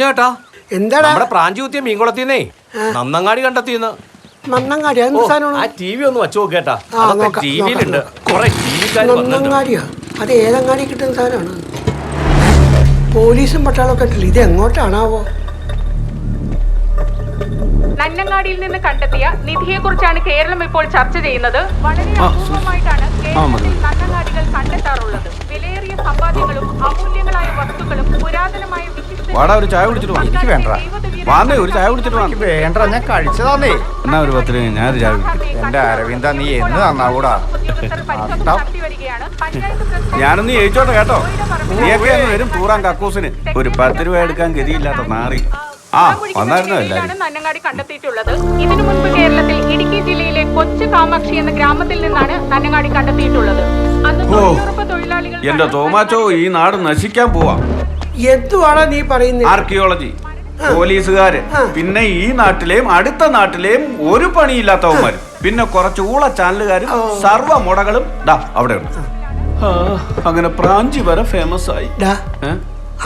ചേട്ടാ എന്താടാ നമ്മുടെ പ്രാഞ്ചി കുത്തിയ മീൻകുളത്തിന്നേ നന്നങ്ങാടി കണ്ടെത്തിയെന്ന്. നന്നങ്ങാടി എന്ത് സാധനമാണ്? ആ ടി വി ഒന്ന് വെച്ചു നോക്കേട്ടാ. ആ, നോക്കാം, ടി വിയിലുണ്ട് കുറെ ടി വിക്കാർ നന്നങ്ങാടിയാ? അത് ഏതങ്ങാടി കിട്ടുന്ന സാധനമാണ്? പോലീസും പട്ടാളമൊക്കെ ഇട്ടില്ല, ഇത് എങ്ങോട്ടാണാവോ? നന്നങ്ങാടിയിൽ നിന്ന് കണ്ടെത്തിയ നിധിയെക്കുറിച്ചാണ് കേരളം ഇപ്പോൾ ചർച്ച ചെയ്യുന്നത്. വളരെ അപൂർവമായിട്ടാണ് കേരളത്തിൽ നന്നങ്ങാടികൾ കണ്ടെത്താറുള്ളത്. വിലയേറിയ സമ്പാദ്യങ്ങളും അമൂല്യങ്ങളായ വസ്തുക്കളും പുരാതനമായ വാടാ ഒരു ചായ കുടിച്ചിട്ട് വാ. എനിക്ക് വേണ്ട വാന്നേ ഒരു ചായ കുടിച്ചിട്ട് വാ. വേണ്ട ഞാൻ കഴിച്ചതാന്നേ. എന്നാ ഒരു 10 ഞാനൊരു ചായ കുടിക്കും. എന്റെ അരവിന്ദ നീ എന്ന് തന്നാകൂടാ. ഞാനൊന്ന് ജയിച്ചോട്ടെ കേട്ടോ. നീയൊക്കെ അങ്ങ് വരും തൂറാൻ കക്കൂസിന്. ഒരു 10 രൂപ എടുക്കാൻ ഗതിയില്ലാത്ത നാറി. ആ വന്നായിരുന്നു എല്ലാവരും. നന്നങ്ങാടി കണ്ടെത്തിയിട്ടുള്ളത്. ഇതിനു മുൻപ് കേരളത്തിൽ ഇടുക്കി ജില്ലയിലെ കൊച്ചു കാമാക്ഷി എന്ന ഗ്രാമത്തിൽ നിന്നാണ് നന്നങ്ങാടി കണ്ടെത്തിയിട്ടുള്ളത്. അന്ന് തൊഴിലുറപ്പ് തൊഴിലാളികൾ എന്റെ തോമാച്ചോ ഈ നാട് നശിക്കാൻ പോവാ. എന്തുവാടാ നീ പറയുന്നത്? ആർക്കിയോളജി, പോലീസുകാര്, പിന്നെ ഈ നാട്ടിലെയും അടുത്ത നാട്ടിലെയും ഒരു പണിയില്ലാത്തവന്മാരും, പിന്നെ കുറച്ച് ഊള ചാനലുകാരും, സർവ്വ മുടകളും ദാ അവിടെ ഉണ്ട്. അങ്ങനെ പ്രാഞ്ചി വരെ ഫേമസ് ആയി.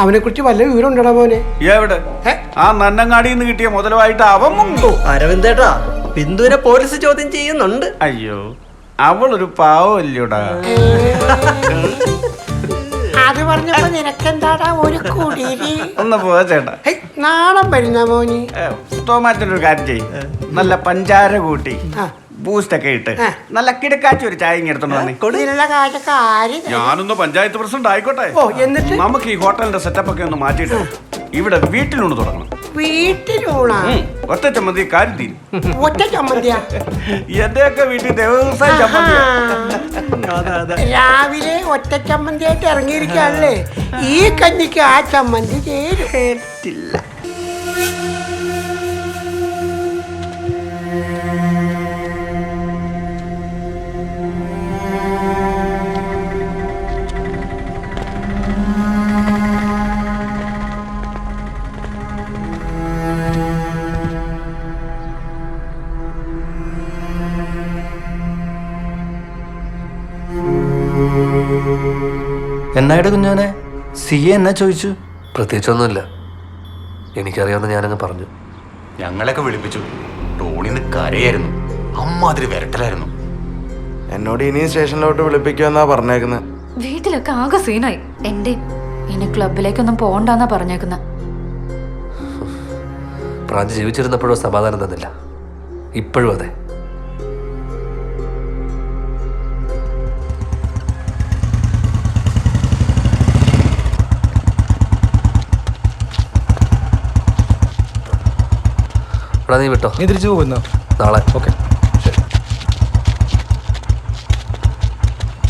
അവനെ കുറിച്ച് വല്ല വിവരം ഉണ്ടടാ മോനെ? എവിടെ? ആ നന്നങ്ങാടിയിൽ നിന്ന് കിട്ടിയ മുതലുമായിട്ട് അവൻ മുങ്ങോ? അരവിന്ദേട്ടാ, ബിന്ദുവിനെ പോലീസ് ചോദ്യം ചെയ്യുന്നുണ്ട്. അയ്യോ അവളൊരു പാവല്ലോടാ. അത് പറഞ്ഞപ്പോ നിനക്കെന്താടാ ഒരു കുടിയില്? ഒന്ന് പോവാ ചേട്ടാ. നാണം വരുന്ന മോനി. തോമാറ്റൊരു കാര്യം ചെയ്യും, നല്ല പഞ്ചാര കൂട്ടി ബൂസ്റ്റ് ഒക്കെ ഇട്ട് നല്ല കിടക്കാച്ചി ഒരു ചായ എടുത്തോണ്ട് വന്നേ. ഞാനൊന്ന് പഞ്ചായത്ത് പ്രസിഡന്റ് ആയിക്കോട്ടെ. എന്നിട്ട് നമുക്ക് ഈ ഹോട്ടലിന്റെ സെറ്റപ്പ് ഒക്കെ ഒന്ന് മാറ്റിയിട്ട് ഇവിടെ വീട്ടിലൂണ് തുടങ്ങണം. വീട്ടിലൂണാ? ഒറ്റ ചമ്മന്തി കാര്യം തീരും. ഒറ്റ ചമ്മന്തിയാ? എന്റെയൊക്കെ വീട്ടിൽ ദിവസം ചമ്മന്തി. രാവിലെ ഒറ്റ ചമ്മന്തിയായിട്ട് ഇറങ്ങിയിരിക്കാണല്ലേ? ഈ കഞ്ഞിക്ക് ആ ചമ്മന്തി ചേരില്ല. എന്നായിട്ട് കുഞ്ഞോനെ സി എ എന്നാ ചോദിച്ചു? പ്രത്യേകിച്ചൊന്നുമില്ല, എനിക്കറിയാവുന്ന ഞാനങ്ങ് പറഞ്ഞു. ഞങ്ങളൊക്കെ വിളിപ്പിച്ചു. ടോണിന്ന് കരയായിരുന്നു, അമ്മാതിരി വരട്ടലായിരുന്നു. എന്നോട് ഇനിയും സ്റ്റേഷനിലോട്ട് വിളിപ്പിക്കുമെന്നാ പറഞ്ഞേക്കുന്നത്. വീട്ടിലൊക്കെ ആകെ സീനായി. എന്റെ ഇനി ക്ലബിലേക്കൊന്നും പോകണ്ടെന്നാ പറഞ്ഞേക്കുന്ന. പ്രാഞ്ചി ജീവിച്ചിരുന്നപ്പോഴോ സമാധാനം തന്നില്ല, ഇപ്പോഴും അതെ. നീ വിട്ടോ, നീ തിരിച്ചു പോകുന്നു നാളെ. ഓക്കെ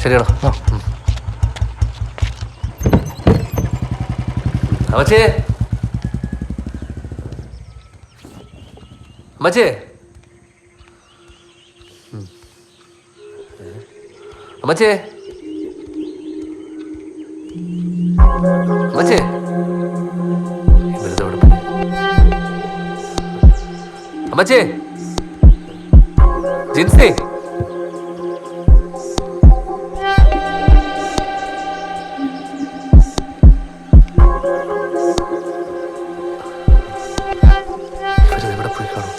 ശരിയാണോ? അമ്മച്ചേ, അമ്മച്ചേ, അമ്മച്ചേ, അമ്മച്ചേ, അമ്മച്ചേ, ജിൻസി, ഇവിടെ പോയി കാണും.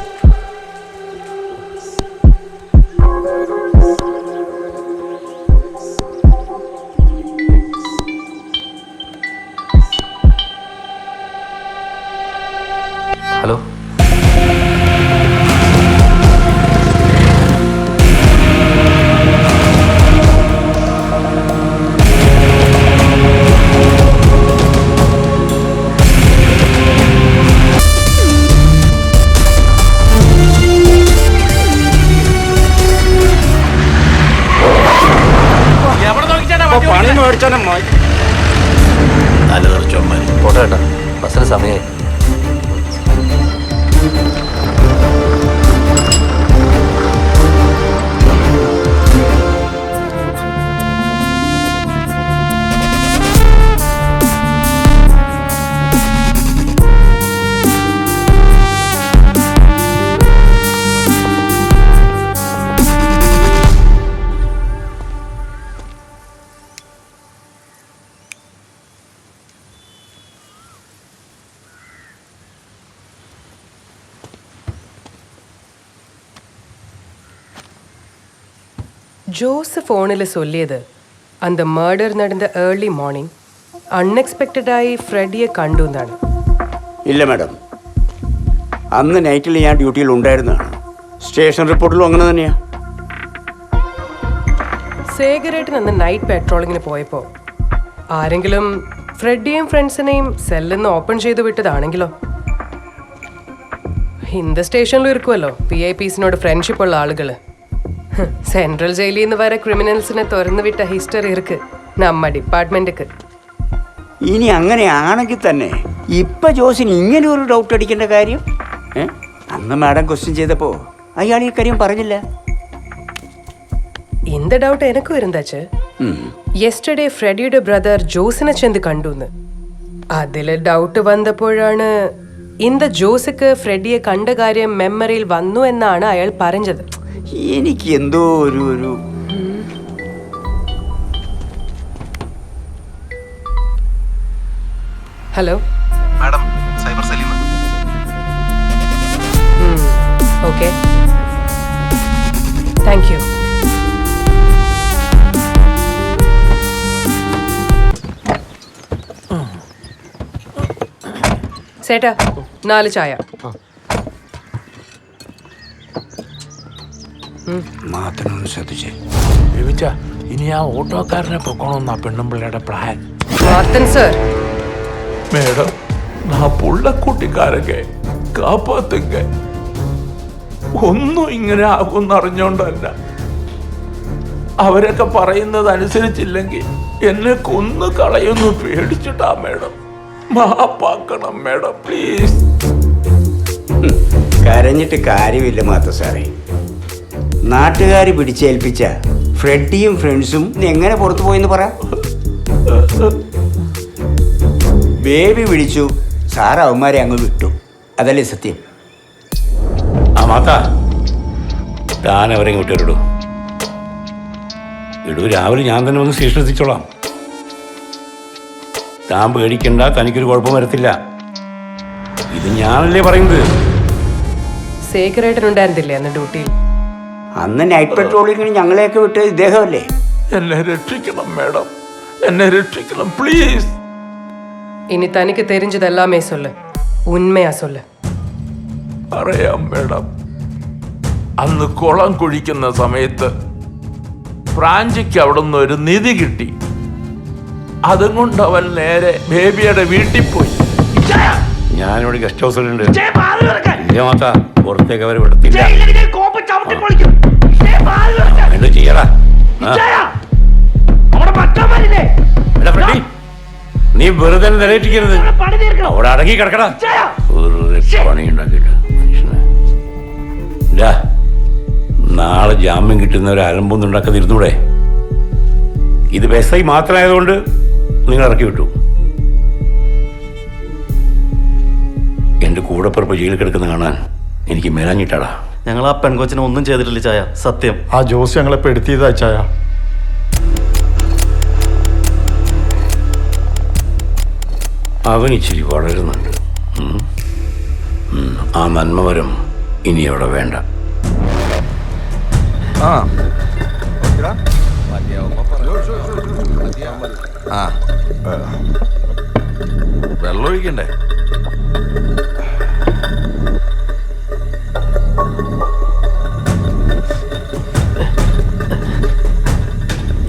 ഹലോ, പോട്ടെ ചേട്ടാ, ബസ്സിന് സമയമായി. ജോസ് ഫോണിൽ ചൊല്ലിയത് അന്ത മർഡർ നടന്ന ഏർലി മോർണിംഗ് അൺഎക്സ്പെക്റ്റഡായി ഫ്രെഡിയെ കണ്ടു എന്നാണ്. ഇല്ല മാഡം, അന്ന് നൈറ്റിൽ ഞാൻ ഡ്യൂട്ടിയിൽ ഉണ്ടായിരുന്നതാണ്. സ്റ്റേഷൻ റിപ്പോർട്ടിലും അങ്ങനെ തന്നെയാണ്. സേകരേട്ടൻ അന്ന് നൈറ്റ് പെട്രോളിങ്ങിന് പോയപ്പോൾ ആരെങ്കിലും ഫ്രെഡിയെയും ഫ്രണ്ട്സിനെയും സെല്ലിന്ന് ഓപ്പൺ ചെയ്ത് വിട്ടതാണെങ്കിലോ? இந்த സ്റ്റേഷനിലും ഇരിക്കുമല്ലോ PIPസിനോട് ഫ്രണ്ട്ഷിപ്പ് ഉള്ള ആളുകൾ. സെൻട്രൽ ജയിലിൽ നിന്ന് വരെ ക്രിമിനൽസിനെ തുറന്നു വിട്ട ഹിസ്റ്ററി ഇருக்கு നമ്മ ഡിപ്പാർട്ട്മെന്റുക്ക്. ഇനി അങ്ങനെയാണെങ്കിൽ തന്നെ ഇപ്പൊ ജോസിന് ഇങ്ങനെ ഒരു ഡൗട്ട് അടിക്കേണ്ട കാര്യം? അന്ന് മാഡം ക്വസ്റ്റ്യൻ ചെയ്തപ്പോൾ അയാൾ ഈ കാര്യം പറഞ്ഞില്ല. இந்த ഡൗട്ട് എനിക്കും ഇരുന്നാച്ച്. യെസ്റ്റർഡേ ഫ്രെഡിയുടെ ബ്രദർ ജോസിനെ ചെന്ന് കണ്ടുന്ന്. അതില് ഡൗട്ട് വന്നപ്പോഴാണ് இந்த ജോസിക്ക് ഫ്രെഡിയെ കണ്ട കാര്യം മെമ്മറിയിൽ വന്നു എന്നാണ് അയാൾ പറഞ്ഞത്. എനിക്ക് എന്തോ ഒരു ഹലോ മാഡം, സൈബർ സെല്ലിൽ നിന്ന്. Okay, thank you. ചേട്ടാ 4 ചായ. മാത്രം ശ്രദ്ധിച്ചേ. ഇനി ആ ഓട്ടോക്കാരനെ പൊക്കണമെന്നാ പെണ്ണുമ്പിള്ളയുടെ പ്ലാൻ. മാർത്തൻ സർ, മേഡം, നാ പുള്ളക്കുട്ടിക്കാരൊക്കെ കാപ്പാത്തുങ്ക ഒന്നും ഇങ്ങനെ ആകുമെന്നറിഞ്ഞോണ്ടല്ല. അവരൊക്കെ പറയുന്നത് അനുസരിച്ചില്ലെങ്കിൽ എന്നെ കൊന്നു കളയുന്നു പേടിച്ചിട്ടാ മേഡം. മാപ്പാക്കണം മേഡം, പ്ലീസ്. കരഞ്ഞിട്ട് കാര്യമില്ല മാത്ത സാറേ. നാട്ടുകാർ പിടിച്ചേൽപ്പിച്ച ഫ്രെഡിയും ഫ്രണ്ട്സും എങ്ങനെ പുറത്തു പോയെന്ന് പറ. ബേബി വിളിച്ചു, സാർ അവന്മാരെ അങ്ങ് വിട്ടു. അതല്ലേ സത്യം? ആ മാത്താ, താൻ അവരെ ഇങ്ങോട്ട് ഇടൂ. രാവിലെ ഞാൻ തന്നെ ഒന്ന് സ്റ്റേഷൻ എത്തിച്ചോളാം. താൻ പേടിക്കണ്ട, തനിക്കൊരു കുഴപ്പം വരത്തില്ല. ഇത് ഞാനല്ലേ പറയുന്നത്. സേകരേട്ടൻ ഉണ്ടായിരുന്നില്ലേ അന്ന് ഡ്യൂട്ടിയിൽ? അന്ന് നൈറ്റ് പെട്രോളിങ്ങിന് ഞങ്ങളെയൊക്കെ വിട്ടത് ഇദ്ദേഹമല്ലേ? എന്നെ രക്ഷിക്കണം മേഡം, എന്നെ രക്ഷിക്കണം പ്ലീസ്. ഇനി തനിക്ക് തെരിഞ്ഞത് എല്ലാമേ സൊല്ല്, ഉണ്മയാ സൊല്ല്. അറിയാം മേഡം, അന്ന് കുളം കുഴിക്കുന്ന സമയത്ത് ഫ്രാഞ്ചിക്ക് അവിടുന്ന് ഒരു നിധി കിട്ടി. അതും കൊണ്ട് അവൻ നേരെ ബേബിയുടെ വീട്ടിൽ പോയി. ഞാനിവിടെ ഗസ്റ്റ് ഹൗസിലുണ്ട്. മാത്താ, പുറത്തേക്ക് അവരെ വിടത്തില്ല. എന്ത് ചെയ്യടാ? നീ വെറുതെ നിലയിട്ടിരിക്കരുത്. അവിടെ അടങ്ങി കിടക്കടാ. പണി ഉണ്ടാക്കിയിട്ട് മനുഷ്യനെ. നാളെ ജാമ്യം കിട്ടുന്ന ഒരു അലമ്പൊന്നും ഉണ്ടാക്കാതിരുന്നൂടെ? ഇത് ബെസ്സായി മാത്രമായതുകൊണ്ട് നിങ്ങൾ ഇറക്കി വിട്ടു. എൻ്റെ കൂടെപ്പിറപ്പ് ജയിലിൽ കിടക്കുന്ന കാണാൻ എനിക്ക് മേലാഞ്ഞിട്ടാടാ. ഞങ്ങൾ ആ പെൺകൊച്ചിനെ ഒന്നും ചെയ്തിട്ടില്ല ചായ, സത്യം. ആ ജോസ് ഞങ്ങളെ പെടുത്തിയതാ ചായ. അവൻ ഇച്ചിരി വളരുന്നുണ്ട്. ആ നന്മവരം ഇനി അവിടെ വേണ്ട. വെള്ളം ഒഴിക്കണ്ടേ?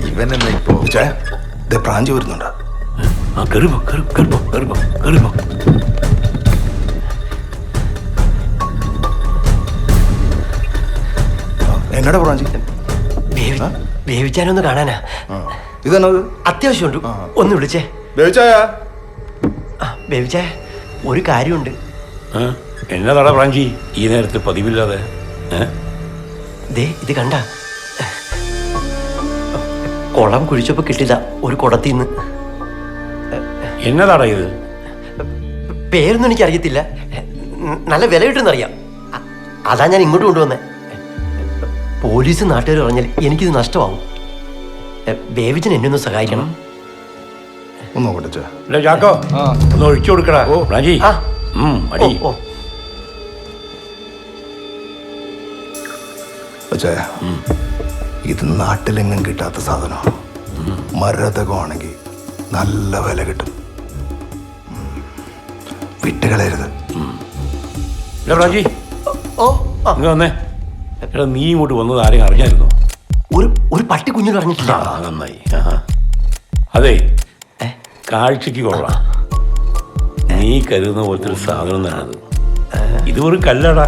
ഇവനെന്നാ ഇപ്പോ പ്രാഞ്ചി വരുന്നുണ്ടോ? ആ കയറിപ്പോ കയറിപ്പോ കയറിപ്പോ കയറിപ്പോ. എന്നടാ പ്രാഞ്ചി? വേവിച്ചാനൊന്ന് കാണാനാ. ഇതെന്നത് അത്യാവശ്യമുണ്ട്, ഒന്ന് വിളിച്ചേ. വേവിച്ചായ ഒരു കാര്യമുണ്ട്. എന്നതാടാ പ്രാഞ്ചി ഈ നേരത്തെ പതിവില്ലാതെ? ദേ ഇത് കണ്ട, കുളം കുഴിച്ചപ്പോ കിട്ടില്ല ഒരു കുടത്തിന്ന്. എന്നതാടാ ഇത്? പേരൊന്നും എനിക്ക് അറിയത്തില്ല, നല്ല വില കിട്ടുന്നറിയാം. അതാ ഞാൻ ഇങ്ങോട്ട് കൊണ്ടുവന്നേ. പോലീസ് നാട്ടുകാർ പറഞ്ഞാൽ എനിക്കിത് നഷ്ടമാവും. ബേബിച്ചൻ എന്നെ ഒന്ന് സഹായിക്കണം. ഒന്ന് നോക്കട്ടെ. ചാക്കോ, ഒന്ന് ഒഴിച്ചു കൊടുക്കടാ പ്രാഞ്ചി. അടി. ഇത് നാട്ടിലെങ്ങും കിട്ടാത്ത സാധനം. മരതകമാണെങ്കിൽ നല്ല വില കിട്ടും. വിട്ടുകളയരുത്. ഓ വന്നേ എടാ, നീ ഇങ്ങോട്ട് വന്നത് ആരെയും അറിഞ്ഞായിരുന്നോ? ഒരു പട്ടി കുഞ്ഞു പറഞ്ഞിട്ടില്ല. നന്നായി. അതെ, കാഴ്ചക്ക് കൊള്ളാം. നീ കരുതുന്ന പോലത്തെ ഒരു സാധനം തന്നെയത്. ഇത് ഒരു കല്ലടാ.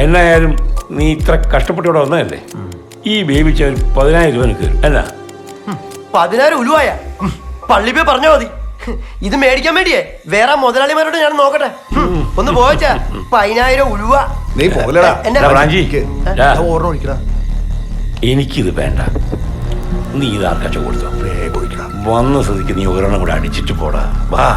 എന്നായാലും നീ ഇത്ര കഷ്ടപ്പെട്ട് ഇവിടെ വന്നതല്ലേ, ഈ ബേബിച്ച 10,000 രൂപ എനിക്ക് തരും. എന്നാ 10,000 ഉലുവായ? പള്ളി പോയി പറഞ്ഞാ മതി. ഇത് മേടിക്കാൻ വേണ്ടിയേ വേറെ മുതലാളിമാരോട് ഞാൻ നോക്കട്ടെ. ഒന്ന് പോയച്ചാ 10,000 ഉലുവ. നീ പോകലടാ. ഓർമ്മ ഒഴിക്കടാ. എനിക്കിത് വേണ്ട. നീ ഇത് ആർക്കാച്ച കൊടുത്തോ? വന്ന സ്ഥിതിക്ക് നീ ഒരെണ്ണം കൂടെ അടിച്ചിട്ട് പോടാ. വാ.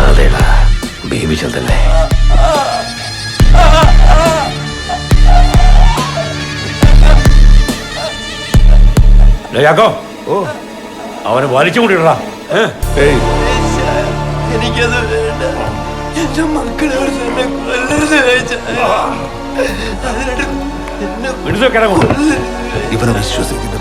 അതേടാ, ബേബിച്ചൻ തന്നെ. യാക്കോ, അവനെ വലിച്ചു കൂട്ടിയിടാ. എനിക്കത് വേണ്ട. എന്റെ മക്കളെ ഇവനെ വിശ്വസിക്കുന്ന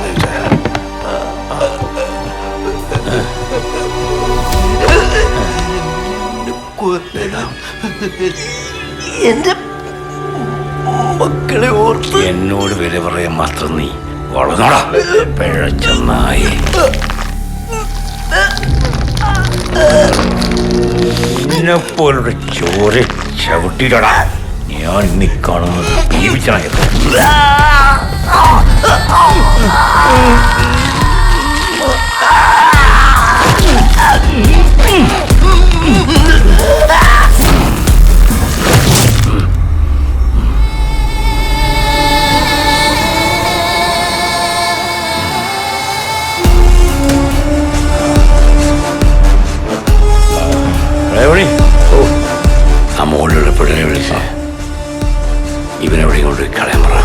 എന്റെ മക്കളെ ഓർത്ത് എന്നോട് വില പറയാൻ മാത്രം നീ വളർന്നോടാ പിഴച്ചെന്നായി. നിന്നെപ്പോലുള്ള ചോര ചവിട്ടിയിടടാ ഞാൻ ഇന്നീ കാണുന്നത് ജീവിച്ചനായത്. അമ്മോളുടെ പിള്ളേരെ വിളിച്ച് ഇവനെവിടെയും കൊണ്ട് കളയാൻ പറ.